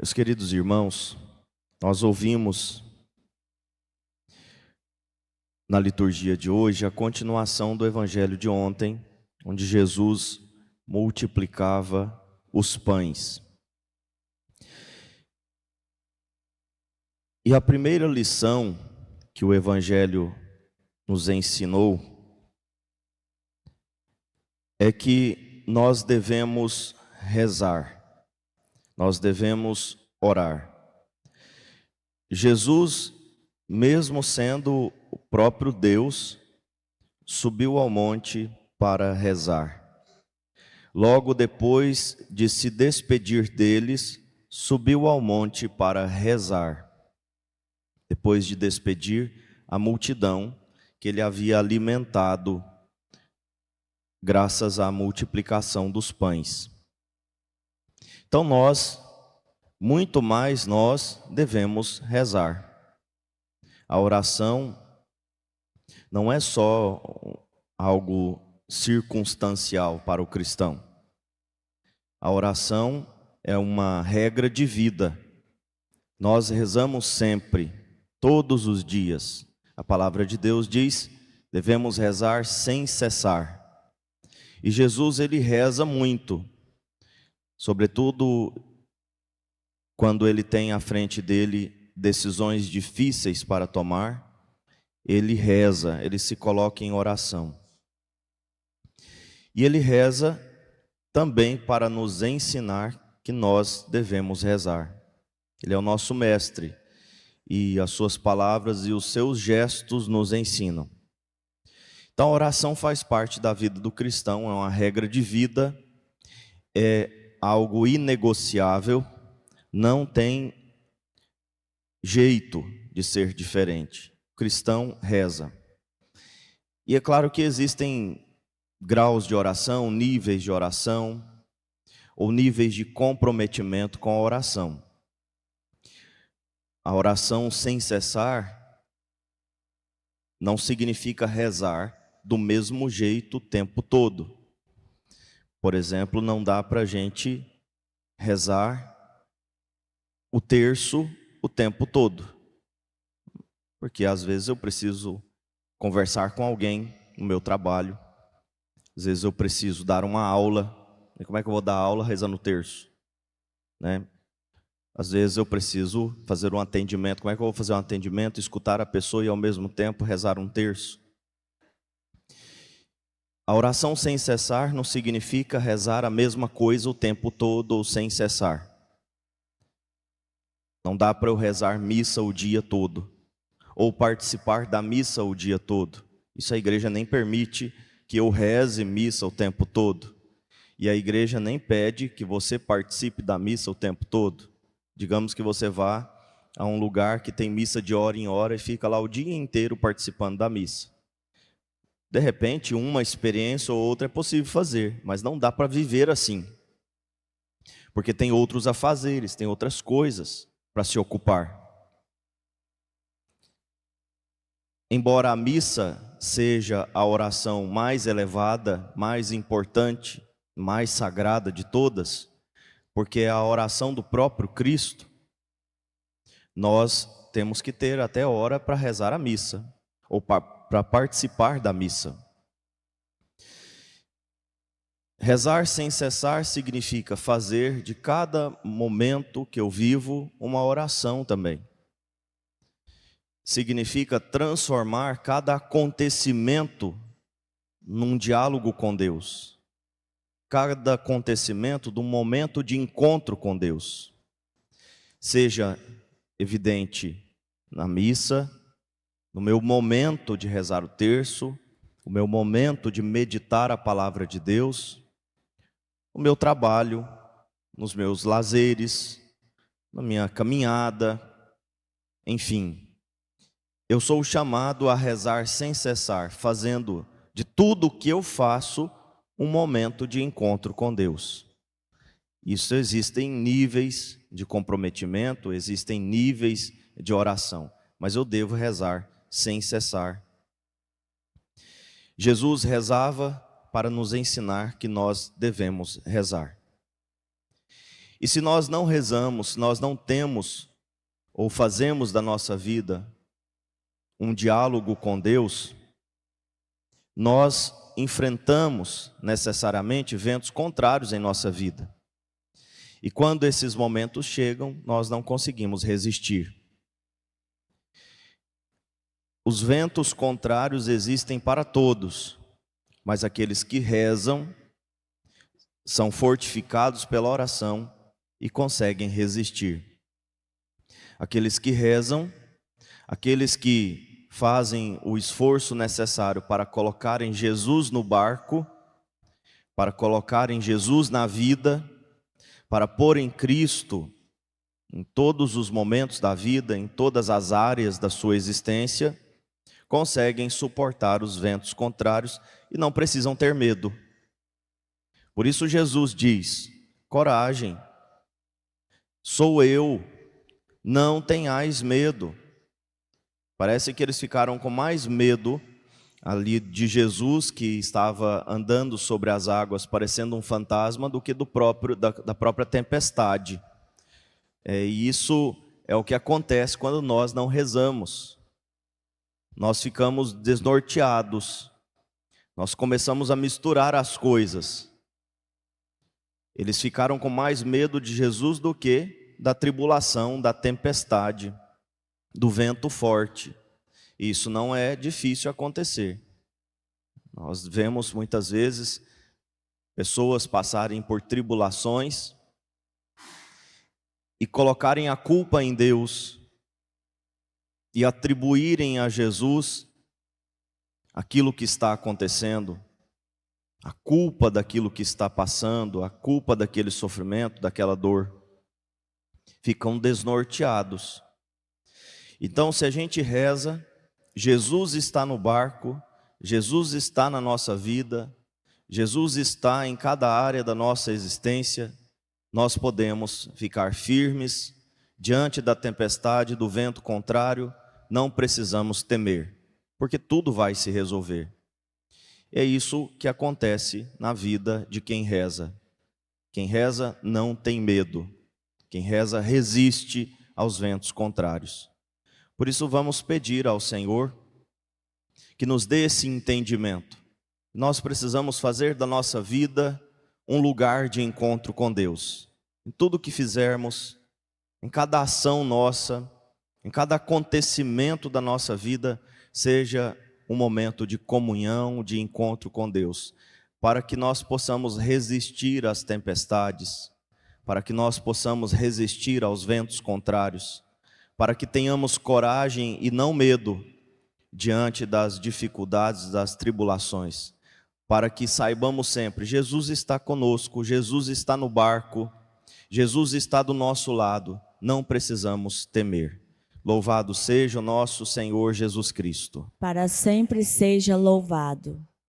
Meus queridos irmãos, nós ouvimos na liturgia de hoje a continuação do evangelho de ontem, onde Jesus multiplicava os pães. E a primeira lição que o evangelho nos ensinou é que nós devemos rezar, nós devemos orar. Jesus, mesmo sendo o próprio Deus, subiu ao monte para rezar. Logo depois de se despedir deles, subiu ao monte para rezar. Depois de despedir a multidão que ele havia alimentado graças à multiplicação dos pães. Então muito mais nós devemos rezar. A oração não é só algo circunstancial para o cristão. A oração é uma regra de vida. Nós rezamos sempre, todos os dias. A palavra de Deus diz, devemos rezar sem cessar. E Jesus, ele reza muito, sobretudo quando ele tem à frente dele decisões difíceis para tomar, ele reza, ele se coloca em oração. E ele reza também para nos ensinar que nós devemos rezar. Ele é o nosso mestre e as suas palavras e os seus gestos nos ensinam. Então a oração faz parte da vida do cristão, é uma regra de vida, é algo inegociável, não tem jeito de ser diferente. O cristão reza. E é claro que existem graus de oração, níveis de oração, ou níveis de comprometimento com a oração. A oração sem cessar não significa rezar do mesmo jeito o tempo todo. Por exemplo, não dá para a gente rezar o terço o tempo todo. Porque às vezes eu preciso conversar com alguém no meu trabalho. Às vezes eu preciso dar uma aula. E como é que eu vou dar aula rezando o terço? Né? Às vezes eu preciso fazer um atendimento. Como é que eu vou fazer um atendimento, escutar a pessoa e ao mesmo tempo rezar um terço? A oração sem cessar não significa rezar a mesma coisa o tempo todo ou sem cessar. Não dá para eu rezar missa o dia todo, ou participar da missa o dia todo. Isso a igreja nem permite que eu reze missa o tempo todo. E a igreja nem pede que você participe da missa o tempo todo. Digamos que você vá a um lugar que tem missa de hora em hora e fica lá o dia inteiro participando da missa. De repente, uma experiência ou outra é possível fazer, mas não dá para viver assim. Porque tem outros afazeres, tem outras coisas para se ocupar. Embora a missa seja a oração mais elevada, mais importante, mais sagrada de todas, porque é a oração do próprio Cristo, nós temos que ter até hora para rezar a missa, ou para participar da missa. Rezar sem cessar significa fazer de cada momento que eu vivo uma oração também. Significa transformar cada acontecimento num diálogo com Deus. Cada acontecimento de um momento de encontro com Deus. Seja evidente na missa, no meu momento de rezar o terço, o meu momento de meditar a palavra de Deus, o meu trabalho, nos meus lazeres, na minha caminhada, enfim. Eu sou chamado a rezar sem cessar, fazendo de tudo o que eu faço um momento de encontro com Deus. Isso existem níveis de comprometimento, existem níveis de oração, mas eu devo rezar sem cessar. Jesus rezava para nos ensinar que nós devemos rezar. E se nós não rezamos, se nós não temos ou fazemos da nossa vida um diálogo com Deus, nós enfrentamos necessariamente ventos contrários em nossa vida. E quando esses momentos chegam, nós não conseguimos resistir. Os ventos contrários existem para todos, mas aqueles que rezam são fortificados pela oração e conseguem resistir. Aqueles que rezam, aqueles que fazem o esforço necessário para colocarem Jesus no barco, para colocarem Jesus na vida, para pôr em Cristo em todos os momentos da vida, em todas as áreas da sua existência, conseguem suportar os ventos contrários e não precisam ter medo. Por isso Jesus diz: coragem, sou eu, não tenhais medo. Parece que eles ficaram com mais medo ali de Jesus, que estava andando sobre as águas parecendo um fantasma, do que da própria tempestade. E isso é o que acontece quando nós não rezamos. Nós ficamos desnorteados, nós começamos a misturar as coisas. Eles ficaram com mais medo de Jesus do que da tribulação, da tempestade, do vento forte. Isso não é difícil acontecer. Nós vemos muitas vezes pessoas passarem por tribulações e colocarem a culpa em Deus e atribuírem a Jesus aquilo que está acontecendo, a culpa daquilo que está passando, a culpa daquele sofrimento, daquela dor. Ficam desnorteados. Então, se a gente reza, Jesus está no barco, Jesus está na nossa vida, Jesus está em cada área da nossa existência, nós podemos ficar firmes diante da tempestade, do vento contrário, não precisamos temer, porque tudo vai se resolver. É isso que acontece na vida de quem reza. Quem reza não tem medo, quem reza resiste aos ventos contrários. Por isso vamos pedir ao Senhor que nos dê esse entendimento. Nós precisamos fazer da nossa vida um lugar de encontro com Deus. Em tudo que fizermos, em cada ação nossa, em cada acontecimento da nossa vida, seja um momento de comunhão, de encontro com Deus, para que nós possamos resistir às tempestades, para que nós possamos resistir aos ventos contrários, para que tenhamos coragem e não medo diante das dificuldades, das tribulações, para que saibamos sempre, Jesus está conosco, Jesus está no barco, Jesus está do nosso lado, não precisamos temer. Louvado seja o nosso Senhor Jesus Cristo. Para sempre seja louvado.